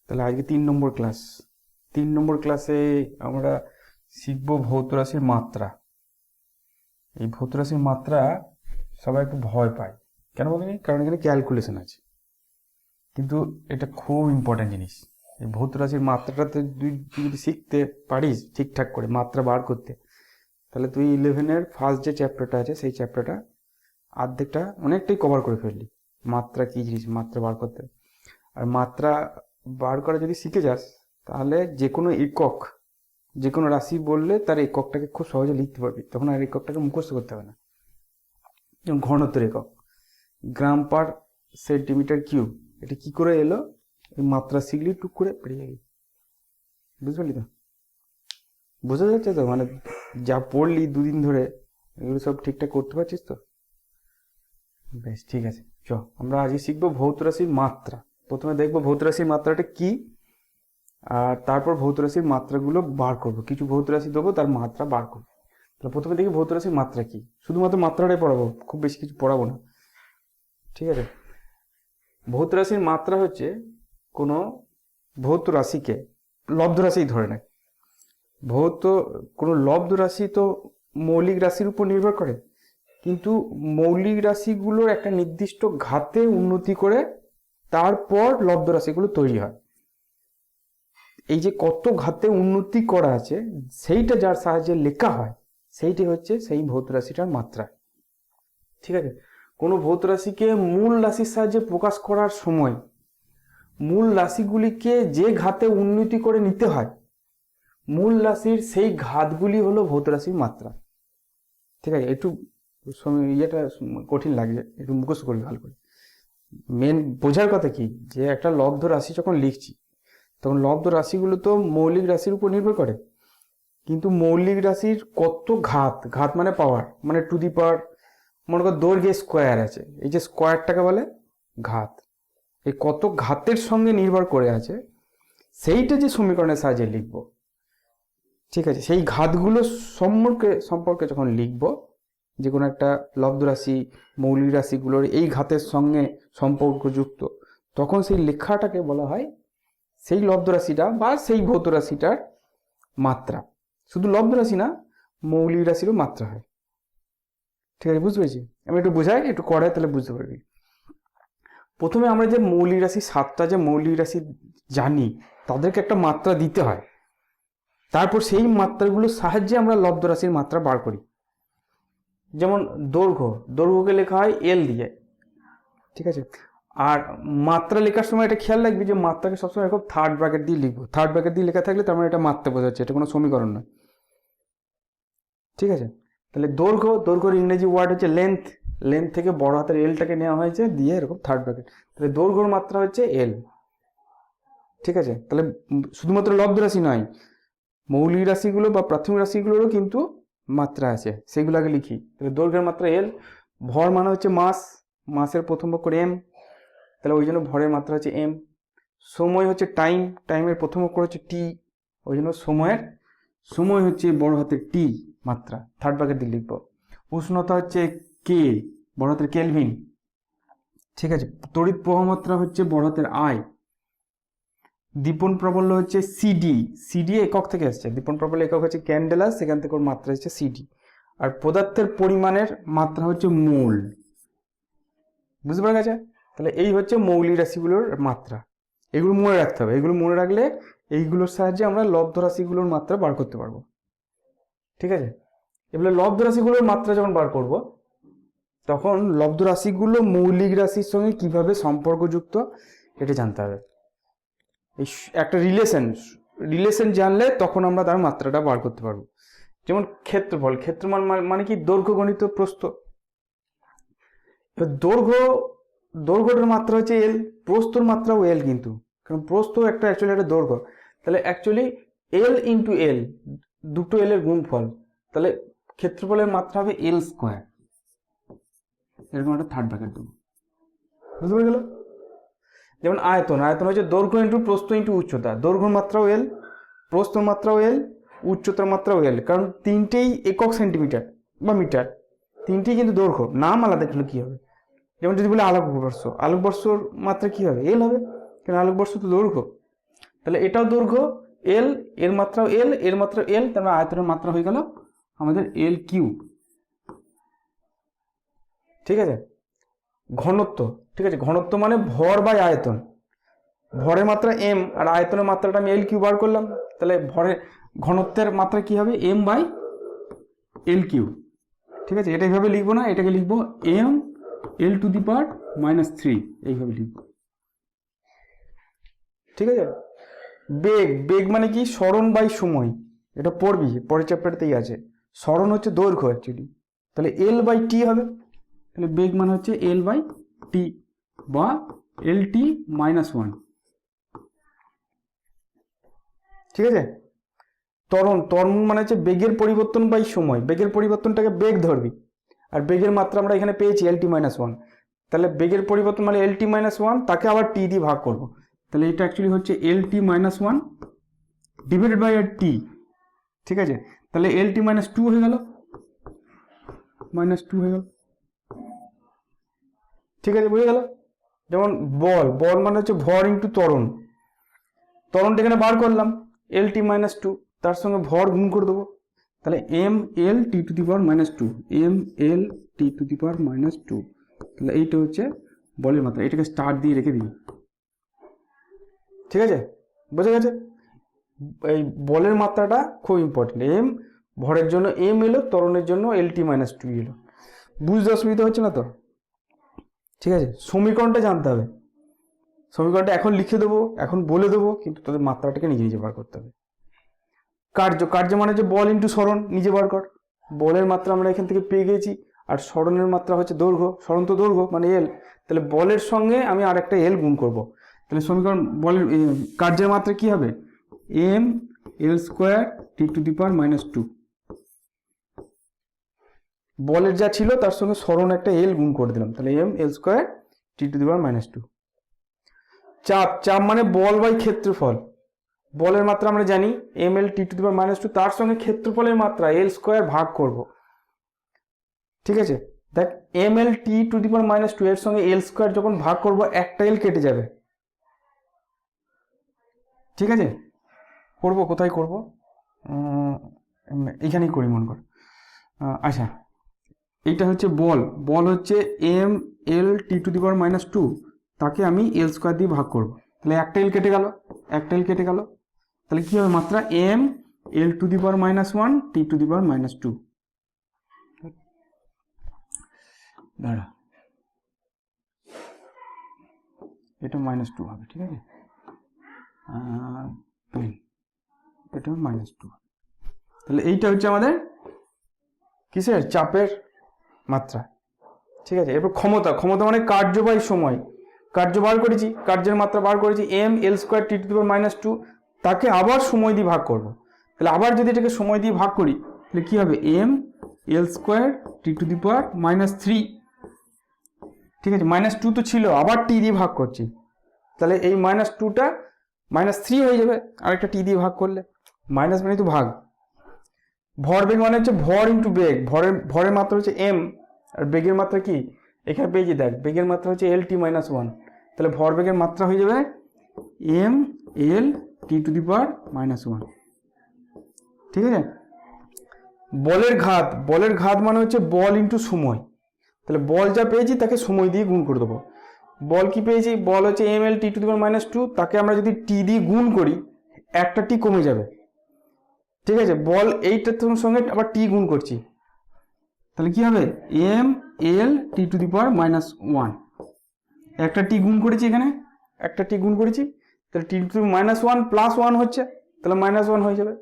তাহলে আজকে 3 নম্বর ক্লাস। 3 নম্বর ক্লাসে আমরা শিখবো ভৌত রাশির মাত্রা। এই ভৌত রাশির মাত্রা সবাই একটু ভয় পায়, কেন বলেনি? কারণ এখানে ক্যালকুলেশন আছে, কিন্তু এটা খুব ইম্পর্টেন্ট জিনিস। এই ভৌত রাশির মাত্রাটাতে তুই যদি শিখতে পারিস ঠিকঠাক করে মাত্রা বার করতে, তাহলে তুই 11-এর ফার্স্ট যে চ্যাপ্টারটা আছে সেই চ্যাপ্টারটা অর্ধেকটা অনেকটাই কভার করে ফেললি। মাত্রা কী জিনিস, মাত্রা বার করতে। আর মাত্রা বার করা যদি শিখে যাস, তাহলে যে কোনো একক, যে কোনো রাশি বললে তার এককটাকে খুব সহজে লিখতে পারবি, তখন আর এককটাকে মুখস্থ করতে হবে না। যেমন ঘনত্বের একক, গ্রাম পার সেন্টিমিটার কিউব, এটা কি করে এলো? এই মাত্রা শিখলি টুক করে পেরিয়ে যাবি। বুঝতে পারলি তো? বোঝা যাচ্ছে তো? মানে যা পড়লি দুদিন ধরে, এগুলো সব ঠিকঠাক করতে পারছিস তো? বেশ, ঠিক আছে। চ আমরা আজকে শিখবো ভৌত রাশির মাত্রা। প্রথমে দেখবো ভৌত রাশির মাত্রাটা কি, আর তারপর ভৌত রাশির মাত্রাগুলো বার করবো। কিছু ভৌত রাশি দেবো, তার মাত্রা বার করবো। তাহলে প্রথমে দেখি ভৌত রাশির মাত্রা কি। শুধুমাত্র মাত্রাটাই পড়াবো, খুব বেশি কিছু পড়াবো না, ঠিক আছে? ভৌত রাশির মাত্রা হচ্ছে কোনো ভৌত রাশিকে লব্ধ রাশি ধরে নেয়। ভৌত কোনো লব্ধ রাশি তো মৌলিক রাশির উপর নির্ভর করে, কিন্তু মৌলিক রাশিগুলোর একটা নির্দিষ্ট ঘাতে উন্নতি করে তারপর লব্ধ রাশিগুলো তৈরি হয়। এই যে কত ঘাতে উন্নতি করা আছে, সেইটা যার সাহায্যে লেখা হয়, সেইটি হচ্ছে সেই ভৌত রাশিটার মাত্রা, ঠিক আছে? কোনো ভৌত রাশিকে মূল রাশির সাহায্যে প্রকাশ করার সময় মূল রাশিগুলিকে যে ঘাতে উন্নতি করে নিতে হয়, মূল রাশির সেই ঘাতগুলি হলো ভৌত রাশির মাত্রা, ঠিক আছে? একটু ইয়েটা কঠিন লাগছে, একটু মুখস্থ করবি ভালো করে। মেন বোঝার কথা কি, যে একটা লব্ধ রাশি যখন লিখছি, তখন লব্ধ রাশিগুলো তো মৌলিক রাশির উপর নির্ভর করে, কিন্তু মৌলিক রাশির কত ঘাত, ঘাত মানে পাওয়ার, মানে টু দি পাওয়ার, মনে কর দৈর্ঘ্যে স্কোয়ার আছে, এই যে স্কোয়ারটাকে বলে ঘাত। এই কত ঘাতের সঙ্গে নির্ভর করে আছে, সেইটা যে সমীকরণের সাহায্যে লিখব, ঠিক আছে? সেই ঘাতগুলো সম্পর্কে যখন লিখব, যে কোনো একটা লব্ধ রাশি মৌলিক রাশিগুলোর এই ঘাতের সঙ্গে সম্পর্কযুক্ত, তখন সেই লেখাটাকে বলা হয় সেই লব্ধ রাশিটা বা সেই ভৌত রাশিটার মাত্রা। শুধু লব্ধ রাশি না, মৌলিক রাশিরও মাত্রা হয়, ঠিক আছে? বুঝতে পেরেছি? আমি একটু বোঝাই, একটু করাই, তাহলে বুঝতে পারবি। প্রথমে আমরা যে মৌলিক রাশি, 7টা যে মৌলিক রাশি জানি, তাদেরকে একটা মাত্রা দিতে হয়, তারপর সেই মাত্রাগুলোর সাহায্যে আমরা লব্ধ রাশির মাত্রা বার করি। যেমন দৈর্ঘ্যকে লেখা হয় এল দিয়ে, ঠিক আছে? আর মাত্রা লেখার সময় এটা খেয়াল রাখবি যে মাত্রাকে সবসময় এরকম থার্ড ব্র্যাকেট দিয়ে লিখবো। থার্ড ব্র্যাকেট দিয়ে লেখা থাকলে তার মানে এটা মাত্রা বোঝাচ্ছে, এটা কোনো সমীকরণ নয়, ঠিক আছে? তাহলে দৈর্ঘ্যর ইংরেজি ওয়ার্ড হচ্ছে লেন্থ। লেন্থ থেকে বড় হাতের এলটাকে নেওয়া হয়েছে, দিয়ে এরকম থার্ড ব্র্যাকেট। তাহলে দৈর্ঘ্যর মাত্রা হচ্ছে এল, ঠিক আছে? তাহলে শুধুমাত্র লব্ধ রাশি নয়, মৌলিক রাশিগুলো বা প্রাথমিক রাশিগুলোরও কিন্তু মাত্রা আছে, সেগুলো আগে লিখি। তাহলে দৈর্ঘ্যের মাত্রা এল, ভর মানে হচ্ছে মাস, মাসের প্রথম অক্ষর এম, তাহলে ওই জন্য ভরের মাত্রা হচ্ছে এম। সময় হচ্ছে টাইম, টাইমের প্রথম অক্ষর হচ্ছে টি, ওই জন্য সময় হচ্ছে বড় হাতের টি মাত্রা, থার্ড ব্র্যাকেট দিয়ে লিখবো। উষ্ণতা হচ্ছে কে, বড় হাতের কেলভিন, ঠিক আছে? তড়িৎ প্রবাহ মাত্রা হচ্ছে বড় হাতের আই। দীপন প্রাবল্য হচ্ছে সিডি, সিডি একক থেকে আসছে, দীপন প্রাবল্য একক হচ্ছে ক্যান্ডেলা, সেখান থেকে ওর মাত্রা হচ্ছে সিডি। আর পদার্থের পরিমাণের মাত্রা হচ্ছে মোল। বুঝতে পারা গেছে? তাহলে এই হচ্ছে মৌলিক রাশিগুলোর মাত্রা, এগুলো মনে রাখতে হবে। এগুলো মনে রাখলে এইগুলোর সাহায্যে আমরা লব্ধ রাশিগুলোর মাত্রা বার করতে পারবো, ঠিক আছে? এবারে লব্ধ রাশিগুলোর মাত্রা যখন বার করব, তখন লব্ধ রাশিগুলো মৌলিক রাশির সঙ্গে কিভাবে সম্পর্কযুক্ত, এটা জানতে হবে। এই একটা রিলেশন জানলে তখন আমরা তার মাত্রাটা বার করতে পারবো। যেমন ক্ষেত্রফল মানে কি? দৈর্ঘ্য গণিত প্রস্থ। দৈর্ঘ্যটার মাত্রা হচ্ছে এল, প্রস্থর মাত্রাও এল, কিন্তু কারণ প্রস্থ একটা অ্যাকচুয়ালি একটা দৈর্ঘ্য। তাহলে অ্যাকচুয়ালি এল ইন্টু এল, দুটো এল এর গুণফল, তাহলে ক্ষেত্রফলের মাত্রা হবে এল স্কোয়ার। এরকম একটা থার্ড ব্র্যাকেট দেবো, বুঝতে পেরে গেল? যেমন আয়তন হচ্ছে দৈর্ঘ্য ইন্টু প্রস্থ ইন্টু উচ্চতা। দৈর্ঘ্যর মাত্রাও এল, প্রস্থর মাত্রাও এল, উচ্চতার মাত্রাও এল, কারণ তিনটেই একক সেন্টিমিটার বা মিটার, তিনটেই কিন্তু দৈর্ঘ্য। নাম আলাদা করলে কি হবে? যেমন যদি বলে আলোকবর্ষর মাত্রা কি হবে? এল হবে, কারণ আলোকবর্ষ তো দৈর্ঘ্য। তাহলে এটাও দৈর্ঘ্য এল, এর মাত্রাও এল, এর মাত্রা এল, তারপরে আয়তনের মাত্রা হয়ে গেল আমাদের এল কিউব। ঠিক আছে, ঘনত্ব, ঠিক আছে, ঘনত্ব মানে ভর বাই আয়তন, ভরের মাত্রা এম আর আয়তনের মাত্রাটা আমি এল কিউব বার করলাম, তাহলে ভরের ঘনত্বের মাত্রা কি হবে এম বাই এল কিউব। ঠিক আছে, এটা এইভাবে লিখবো না, এটাকে লিখবো M L to the power -3, এইভাবে লিখবো। ঠিক আছে, বেগ, বেগ মানে কি সরণ বাই সময়, এটা পড়বি পরের চ্যাপ্টারতেই আছে। সরণ হচ্ছে দৈর্ঘ্য অ্যাকচুয়ালি, তাহলে এল বাই টি হবে, তাহলে বেগ মানে হচ্ছে এল বাই টি বা এল টি -1। ঠিক আছে, ত্বরণ, ত্বরণ মানে হচ্ছে বেগের পরিবর্তন বাই সময়, বেগের পরিবর্তনটাকে বেগ ধরবি, আর বেগের মাত্রা আমরা এখানে পেয়েছি এল টি -1, তাহলে বেগের পরিবর্তন মানে এল টি -1, তাকে আবার টি দিয়ে ভাগ করব, তাহলে এটা অ্যাকচুয়ালি হচ্ছে এল টি -1 ডিভাইডেড বাই টি। ঠিক আছে, তাহলে এল টি -2 হয়ে গেল, -2 হয়ে গেল। ঠিক আছে, বুঝে গেল। যেমন বল, বল মানে হচ্ছে ভর ইন্টু ত্বরণ, ত্বরণটা এখানে বার করলাম এল টি -2, তার সঙ্গে ভর গুণ করে দেবো, তাহলে M L T to the power -2, M L T to the power -2, তাহলে এইটা হচ্ছে বলের মাত্রা, এটাকে স্টার দিয়ে রেখে দিই। ঠিক আছে, বোঝা গেছে। এই বলের মাত্রাটা খুব ইম্পর্টেন্ট, এম ভরের জন্য এম এলো, ত্বরণের জন্য এল টি -2 এলো। বুঝতে অসুবিধা হচ্ছে না তো? ঠিক আছে, সমীকরণটা জানতে হবে, সমীকরণটা এখন লিখে দেবো, এখন বলে দেবো, কিন্তু তোদের মাত্রাটাকে নিজে নিজে বার করতে হবে। কার্য, কার্য মানে হচ্ছে বল ইন্টু সরণ, নিজে বার কর। বলের মাত্রা আমরা এখান থেকে পেয়ে গেছি, আর সরণের মাত্রা হচ্ছে দৈর্ঘ্য, সরণ তো দৈর্ঘ্য মানে এল, তাহলে বলের সঙ্গে আমি আর একটা এল গুণ করব, তাহলে সমীকরণ বলের কার্যের মাত্রা কি হবে M L square T to the power -2, বলের যা ছিল তার সঙ্গে সরণ একটা এল গুণ করে দিলাম, তাহলে M L square T to the power -2। চাপ, চাপ মানে বল বাই ক্ষেত্রফল, বলের মাত্রা আমরা জানি M L T to the power -2, তার সঙ্গে ক্ষেত্রফলের মাত্রা এল স্কোয়ার ভাগ করব। ঠিক আছে, দেখ M L T to the power -2 এর সঙ্গে এল স্কোয়ার যখন ভাগ করব একটা এল কেটে যাবে। ঠিক আছে, করব কোথায় করব, এইখানেই করি মনে কর। আচ্ছা, এইটা হচ্ছে বল, বল হচ্ছে M L T to the power -2, তাকে আমি এল স্কোয়ার দিয়ে ভাগ করব, তাহলে একটা এল কেটে গেল, একটা এল কেটে গেল, তাহলে কি হবে মাত্রা M L to the power -1 T to the power -2। দাঁড়া, এটা -2 হবে। ঠিক আছে, এটা -2, তাহলে এইটা হচ্ছে আমাদের কিসের চাপের মাত্রা। ঠিক আছে, এরপর ক্ষমতা, ক্ষমতা মানে কার্য বাই সময়, কার্য বার করেছি, কার্যের মাত্রা বার করেছি M L square T to the power -2, তাকে আবার সময় দিয়ে ভাগ করব, তাহলে আবার যদি এটাকে সময় দিয়ে ভাগ করি তাহলে কি হবে M L square T to the power -3। ঠিক আছে, -2 তো ছিল, আবার টি দিয়ে ভাগ করছি, তাহলে এই -2টা -3 হয়ে যাবে আরেকটা টি দিয়ে ভাগ করলে, মাইনাস মানে তো ভাগ। ভরবেগ মানে হচ্ছে ভর ইন্টু বেগ, ভরের মাত্রা হচ্ছে এম আর বেগের মাত্রা কি এখানে পেয়েছি, দেখ বেগের মাত্রা হচ্ছে এল টি -1, তাহলে ভরবেগের মাত্রা হয়ে যাবে M L T to the power -1। ঠিক আছে, বলের ঘাত, বলের ঘাত মানে হচ্ছে বল ইন্টু সময়, তাহলে বল যা পেয়েছি তাকে সময় দিয়ে গুণ করে দেবো। বল কি পেয়েছি, বল হচ্ছে M L T to the power -2, তাকে আমরা যদি টি দিয়ে গুণ করি একটা টি কমে যাবে। ঠিক আছে, বল এইটার সঙ্গে আবার টি গুণ করছি, তাহলে কি হবে M L T to the power -1, একটা টি গুণ করেছি, এখানে একটা টি গুণ করেছি, তাহলে টি টু -1 প্লাস 1 হচ্ছে, তাহলে -1 হয়ে যাবে।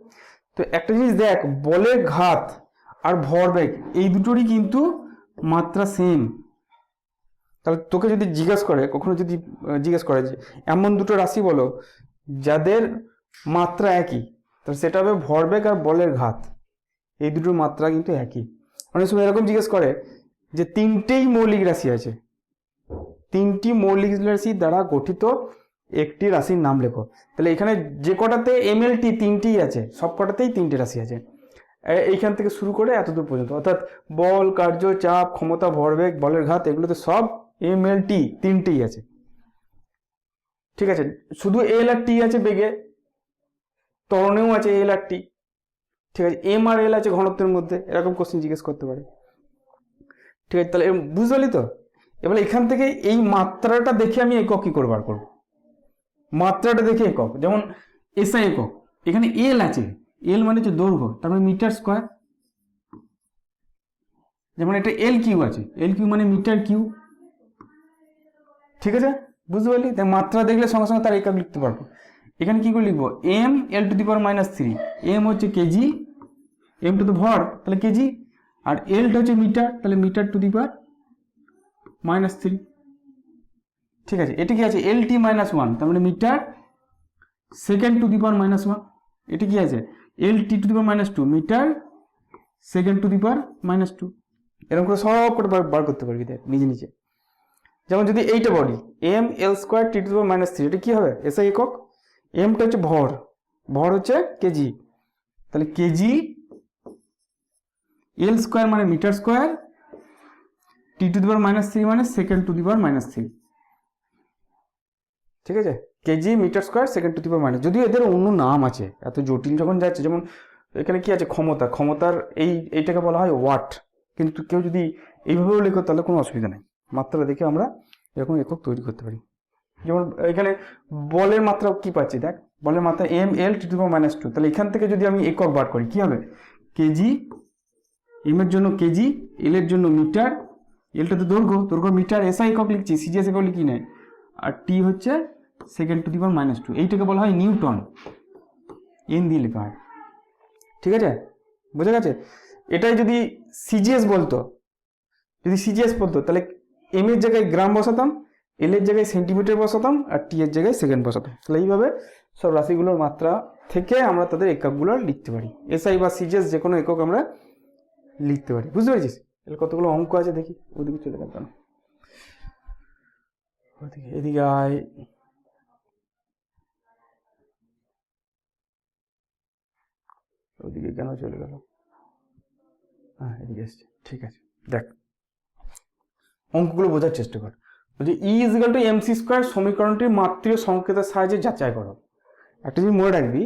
তো একটা জিনিস দেখ, বলের ঘাত আর ভরবেগ এই দুটোরই কিন্তু মাত্রা সেম। তাহলে তোকে যদি জিজ্ঞেস করে, কখনো যদি জিজ্ঞেস করে যে এমন দুটো রাশি বলো যাদের মাত্রা একই, তাহলে সেটা হবে ভরবেগ আর বলের ঘাত, এই দুটোর মাত্রা কিন্তু একই। অনেক সময় এরকম জিজ্ঞেস করে যে তিনটেই মৌলিক রাশি আছে, তিনটি মৌলিক রাশি দ্বারা গঠিত একটি রাশির নাম লেখো, তাহলে এখানে যে কটাতে এম এল টি তিনটেই আছে, সব কটাতেই তিনটে রাশি আছে, এইখান থেকে শুরু করে এতদূর পর্যন্ত, অর্থাৎ বল, কার্য, চাপ, ক্ষমতা, ভরবেগ, বলের ঘাত, এগুলোতে সব এম এল টি তিনটেই আছে। ঠিক আছে, শুধু এল আর টি আছে বেগে, ত্বরণেও আছে এল আর টি, ঠিক আছে, এম আর এল আছে ঘনত্বের মধ্যে, এরকম কোশ্চেন জিজ্ঞেস করতে পারে। ঠিক আছে, তাহলে বুঝতে পারলি তো? এবার এখান থেকে এই মাত্রাটা দেখে আমি একক কি করে বার করবো, মাত্রাটা দেখে একক, যেমন এসআই একক, এখানে এল আছে, এল মানে হচ্ছে দৈর্ঘ্য, তার মানে মিটার স্কোয়ার। যেমন এটা এল কিউ আছে, এল কিউ মানে মিটার কিউ। ঠিক আছে, বুঝতে পারলি? তাই মাত্রা দেখলে সঙ্গে সঙ্গে তার একক লিখতে পারবো। এখানে কি করে লিখবো, M L to the power -3, M হচ্ছে কেজি, এমটা তো ভর তাহলে কেজি, আর এলটা হচ্ছে মিটার, তাহলে মিটার টু দি পাওয়ার -3। ঠিক আছে, এটা কি আছে এল টি -1, তার মানে metre second to the power -1। এটা কি আছে L T to the power -2, metre second to the power -2। এরকম করে সব করে বার করতে পারবি দেখ নিজে নিজে। যেমন যদি এইটা বলি M L square T to the power -3, এটা কি হবে এসআই একক, এমটা হচ্ছে ভর, ভর হচ্ছে কেজি, তাহলে কেজি, এল স্কোয়ার মানে metre square, T to the power -3 মানে সেকেন্ড টু দি পাওয়ার -3। ঠিক আছে, KG metre square second to the power -, যদিও এদের অন্য নাম আছে, এত জটিল যখন যাচ্ছে। যেমন এখানে কি আছে ক্ষমতা, ক্ষমতার এইটাকে বলা হয় ওয়াট, কিন্তু কেউ যদি এইভাবেও লেখো তাহলে কোনো অসুবিধা নেই, মাত্রা দেখে আমরা এরকম একক তৈরি করতে পারি। যেমন এখানে বলের মাত্রা কি পাচ্ছি দেখ, বলের মাত্রা M L T to the power -2, তাহলে এখান থেকে যদি আমি একক বার করি কি হবে, কেজি, এম এর জন্য কেজি, এল এর জন্য মিটার, এলটা তো দৈর্ঘ্য, দৈর্ঘ্য মিটার, এসআই একক লিখছি, সিজিএস একক লিখি নাই, আর টি হচ্ছে সেকেন্ড টু দি পাওয়ার -2, এইটাকে বলা হয় নিউটন, এন দিয়ে লেখা হয়। ঠিক আছে, বোঝা গেছে? এটাই যদি সিজিএস বলতো, যদি সিজিএস বলতো তাহলে এম এর জায়গায় গ্রাম বসাতাম, এল এর জায়গায় সেন্টিমিটার বসাতাম, আর টি এর জায়গায় সেকেন্ড বসাতাম। তাহলে এইভাবে সব রাশিগুলোর মাত্রা থেকে আমরা তাদের এককগুলো লিখতে পারি, এসআই বা সিজিএস যে কোনো একক আমরা লিখতে পারি। বুঝতে পেরেছিস? তাহলে কতগুলো অঙ্ক আছে দেখি, ওদিকে চলে গেল, ওদিকে এদিকে আয়। ওদিকে কেন চলে গেল, হ্যাঁ এদিকে এসছে। ঠিক আছে, দেখ অঙ্কগুলো বোঝার চেষ্টা কর। বলছি ই ইজিক্যাল টু এমসি স্কোয়ার সমীকরণটির মাত্রীয় সংকেতের সাহায্যে যাচাই করো। একটা জিনিস মনে রাখবি,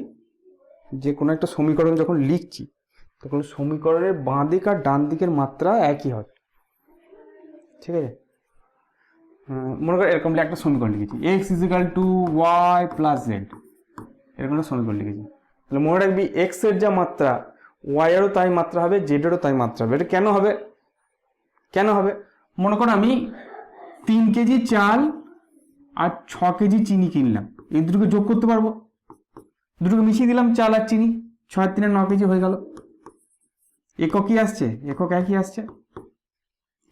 যে কোনো একটা সমীকরণ যখন লিখছি তখন সমীকরণের বাঁ দিক আর ডান দিকের মাত্রা একই হবে। ঠিক আছে, মনে কর এরকম একটা সমীকরণ লিখেছি, X is equal to Y plus Z, এরকম একটা সমীকরণ লিখেছি। তাহলে মনে রাখবি এক্স এর যা মাত্রা ওয়াই এরও তাই মাত্রা হবে, জেড এরও তাই মাত্রা হবে। এটা কেন হবে, কেন হবে? মনে কর আমি 3 কেজি চাল আর 6 কেজি চিনি কিনলাম, এই দুটোকে যোগ করতে পারবো, দুটোকে মিশিয়ে দিলাম চাল আর চিনি, 6 আর 3 9 কেজি হয়ে গেল। একক কি আসছে, একক একই আসছে,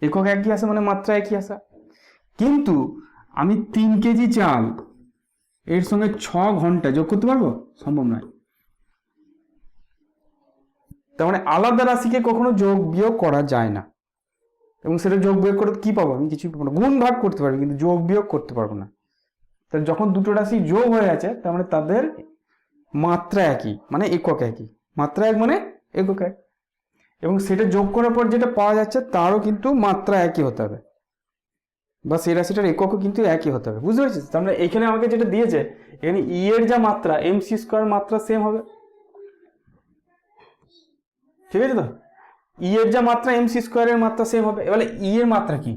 একক একই আসে মানে মাত্রা একই আসা। কিন্তু আমি 3 কেজি চাল এর সঙ্গে 6 ঘন্টা যোগ করতে পারবো, সম্ভব নয়। তার মানে আলাদা রাশিকে কখনো যোগ বিয়োগ করা যায় না, এবং সেটা যোগ বিয়োগ করে কি পাবো, আমি কিছুই পাবো না। গুণ ভাগ করতে পারবি কিন্তু যোগ বিয়োগ করতে পারবো না। তাহলে যখন দুটো রাশি যোগ হয়ে আছে তার মানে তাদের মাত্রা একই, মানে একক একই, মাত্রা এক মানে একক এক, এবং সেটা যোগ করার পর যেটা পাওয়া যাচ্ছে তারও কিন্তু মাত্রা একই হতে হবে, বা সেই রাশিটার এককও কিন্তু একই হতে হবে। বুঝতে পেরেছিস? তার মানে এখানে আমাকে যেটা দিয়েছে, এখানে ই এর যা মাত্রা এম সি স্কোয়ার মাত্রা সেম হবে। ঠিক আছে তো, ই এর যা মাত্রা এম সি স্কোয়ারের মাত্রা সেম হবে। এবারে ই এর মাত্রা কি,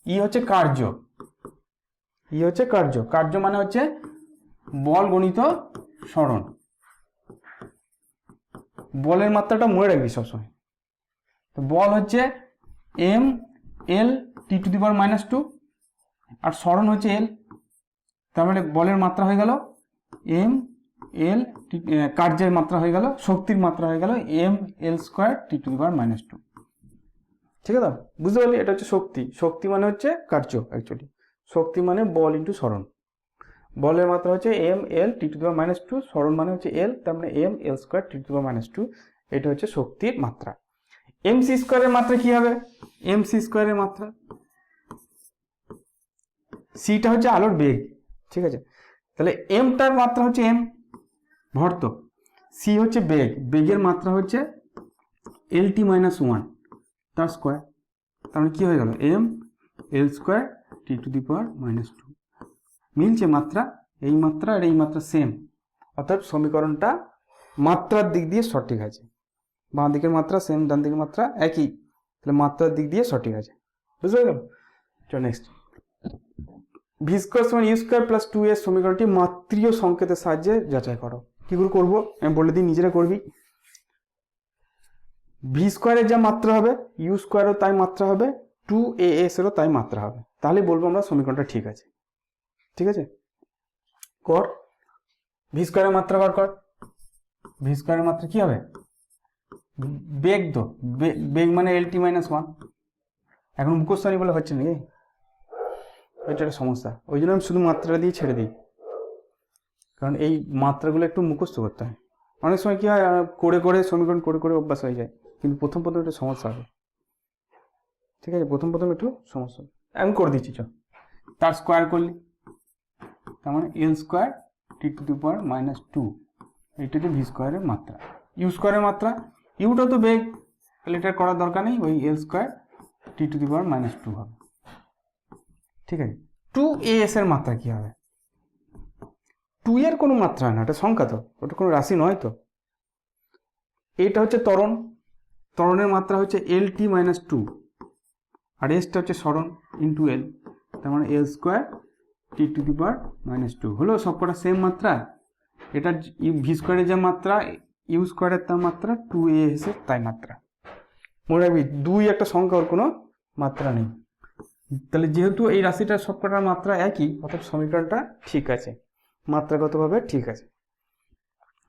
ই হচ্ছে কার্য, ই হচ্ছে কার্য, কার্য মানে হচ্ছে বল গণিত সরণ, বলের মাত্রাটা মনে রাখবি সবসময়। তো বল হচ্ছে M L T to the power -2, আর সরণ হচ্ছে এল, তার মানে বলের মাত্রা হয়ে গেল এম এল, কার্যের মাত্রা হয়ে গেল, শক্তির মাত্রা হয়ে গেল M L square T to the power -2। ঠিক আছে, বুঝতে পারলি? এটা হচ্ছে শক্তি, শক্তি মানে হচ্ছে কার্য, অ্যাকচুয়ালি শক্তি মানে বল ইন্টু সরণ। বলের মাত্রা হচ্ছে M L T to the power -2, সরণ মানে হচ্ছে এল, তার মানে M L square T to the power -2। এটা হচ্ছে শক্তির মাত্রা। এম সি স্কোয়ারের মাত্রা কি হবে, এম সি স্কোয়ারের মাত্রা, সিটা হচ্ছে আলোর বেগ। ঠিক আছে, তাহলে এমটার মাত্রা হচ্ছে এম, ভর তো, সি হচ্ছে বেগ, বেগের মাত্রা হচ্ছে এল টি -1 তার স্কোয়ার, তার মানে কি হয়ে গেল M L square T to the power -2। মিলছে মাত্রা, এই মাত্রা আর এই মাত্রা সেম, অর্থাৎ সমীকরণটা মাত্রার দিক দিয়ে সঠিক আছে। বাঁ দিকের মাত্রা সেম, ডান দিকের মাত্রা একই, তাহলে মাত্রার দিক দিয়ে সঠিক আছে। বুঝতে গেল? চলো নেক্সট, ভি স্কোয়ার সমান ইউ স্কোয়ার প্লাস 2a সমীকরণটি মাত্রীয় সংকেতের সাহায্যে যাচাই করো। কি করে করবো আমি বলে দিই, নিজেরা করবি। ভি স্কোয়ারের যা মাত্রা হবে ইউ স্কোয়ারও তাই মাত্রা হবে, 2as এরও তাই মাত্রা হবে, তাহলে বলবো আমরা সমীকরণটা ঠিক আছে। ঠিক আছে, কর। ভি স্কোয়ারের মাত্রা বার কর। ভি স্কোয়ারের মাত্রা কি হবে? বেগ, তো বেগ মানে LT-1। এখন মুখস্থ নেই বলে হচ্ছে নাকি, এটা একটা সমস্যা, ওই জন্য আমি শুধু মাত্রা দিয়ে ছেড়ে দিই, কারণ এই মাত্রাগুলো একটু মুখস্থ করতে হয়। অনেক সময় কি হয়, করে করে সমীকরণ করে করে অভ্যাস হয়ে যায়, কিন্তু প্রথম একটু সমস্যা হবে। ঠিক আছে, প্রথম একটু সমস্যা হবে। আমি করে দিচ্ছি, চ তার স্কোয়ার করলি, তার মানে L স্কোয়ার T⁻², এইটা হচ্ছে ভি স্কোয়ারের মাত্রা। ইউ স্কোয়ারের মাত্রা, ইউটা তো বেগ, তাহলে এটা করার দরকার নেই, ওই L স্কোয়ার T⁻² হবে। ঠিক আছে, 2as এর মাত্রা কি হবে? 2 এর কোনো মাত্রা না, এটা সংখ্যা, তো ওটা কোনো রাশি নয়। তো এটা হচ্ছে ত্বরণ, ত্বরণের মাত্রা হচ্ছে LT-2, আর এসটা হচ্ছে সরণ ইন্টু L, তার মানে L স্কোয়ার T⁻² হলো, সবকটা সেম মাত্রা। এটা ভি স্কোয়ারের যা মাত্রা, ইউ স্কোয়ারের তার মাত্রা, 2as এর তাই মাত্রা। মনে রাখবি 2 একটা সংখ্যা, ওর কোনো মাত্রা নেই। তাহলে যেহেতু এই রাশিটার সবকটার মাত্রা একই, অর্থাৎ সমীকরণটা ঠিক আছে, মাত্রাগতভাবে ঠিক আছে।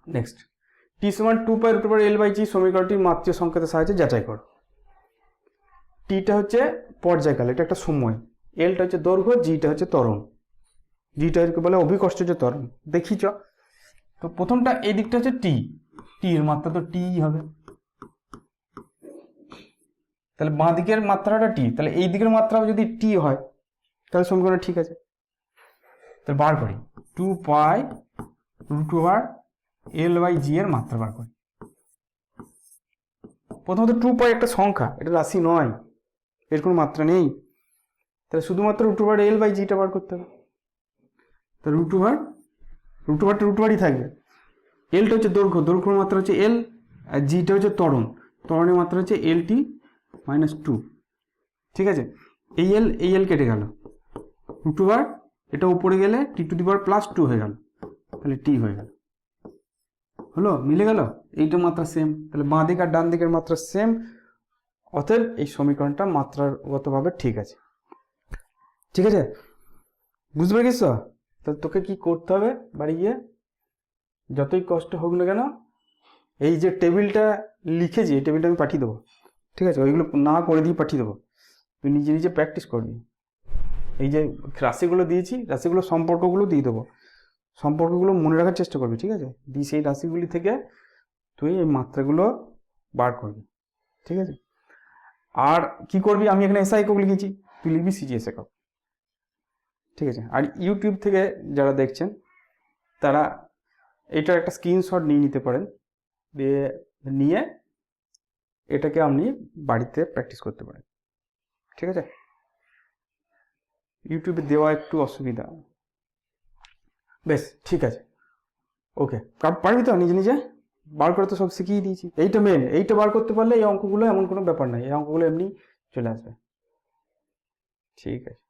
নেক্সট, টি সমান 2π√L/g সমীকরণটির মাত্রীয় সংকেতের সাহায্যে যাচাই করো। টিটা হচ্ছে পর্যায়কাল, এটা একটা সময়, এলটা হচ্ছে দৈর্ঘ্য, জিটা হচ্ছে ত্বরণ, জিটা বলে অভিকর্ষজ ত্বরণ। দেখি চ, তো প্রথমটা এই দিকটা হচ্ছে টি, টি এর মাত্রা তো টি হবে, তাহলে বাঁ দিকের মাত্রাটা টি, তাহলে এই দিকের মাত্রা যদি টি হয় তাহলে সমীকরণ ঠিক আছে। তাহলে বার করি 2π√L/g এর মাত্রা বার করি। প্রথমত 2π একটা সংখ্যা, এটা রাশি নয়, এর কোনো মাত্রা নেই, তাহলে শুধুমাত্র √L/g টা বার করতে হবে। তাহলে √ই থাকবে, এলটা হচ্ছে দৈর্ঘ্য, দৈর্ঘ্যের মাত্রা হচ্ছে এল, আর জিটা হচ্ছে ত্বরণ, ত্বরণের মাত্রা হচ্ছে LT-2। ঠিক আছে, এই এল কেটে গেল, √, এটা উপরে গেলে T⁻+2 হয়ে গেল, তাহলে টি হয়ে গেল, হলো, মিলে গেল। এইটা মাত্রা সেম, তাহলে বাঁ দিক আর ডান দিকের মাত্রা সেম, অতএব এই সমীকরণটা মাত্রাগতভাবে ঠিক আছে। ঠিক আছে, বুঝতে পেরেছিস? তাহলে তোকে কি করতে হবে, বাড়ি গিয়ে যতই কষ্ট হোক না কেন, এই যে টেবিলটা লিখেছি, এই টেবিলটা আমি পাঠিয়ে দেবো। ঠিক আছে, ওইগুলো না করে দিয়ে পাঠিয়ে দেবো, তুই নিজে নিজে প্র্যাকটিস করবি। এই যে রাশিগুলো দিয়েছি, রাশিগুলো সম্পর্কগুলো দিয়ে দেবো, সম্পর্কগুলো মনে রাখার চেষ্টা করবি। ঠিক আছে, দিয়ে সেই রাশিগুলি থেকে তুই এই মাত্রাগুলো বার করবি। ঠিক আছে, আর কি করবি, আমি এখানে এসআই একক লিখেছি, তুই লিখবি সিজিএস একক। ঠিক আছে, আর ইউটিউব থেকে যারা দেখছেন তারা এটার একটা স্ক্রিনশট নিয়ে নিতে পারেন, নিয়ে এটাকে আপনি বাড়িতে প্র্যাকটিস করতে পারেন। ঠিক আছে, ইউটিউবে দেওয়া একটু অসুবিধা, বেশ ঠিক আছে, ওকে। পারবি তো নিজে নিজে বার করে, তো সব শিখিয়ে দিয়েছি। এইটা মেন, এইটা বার করতে পারলে এই অঙ্কগুলো এমন কোনো ব্যাপার নাই, এই অঙ্কগুলো এমনি চলে আসবে। ঠিক আছে।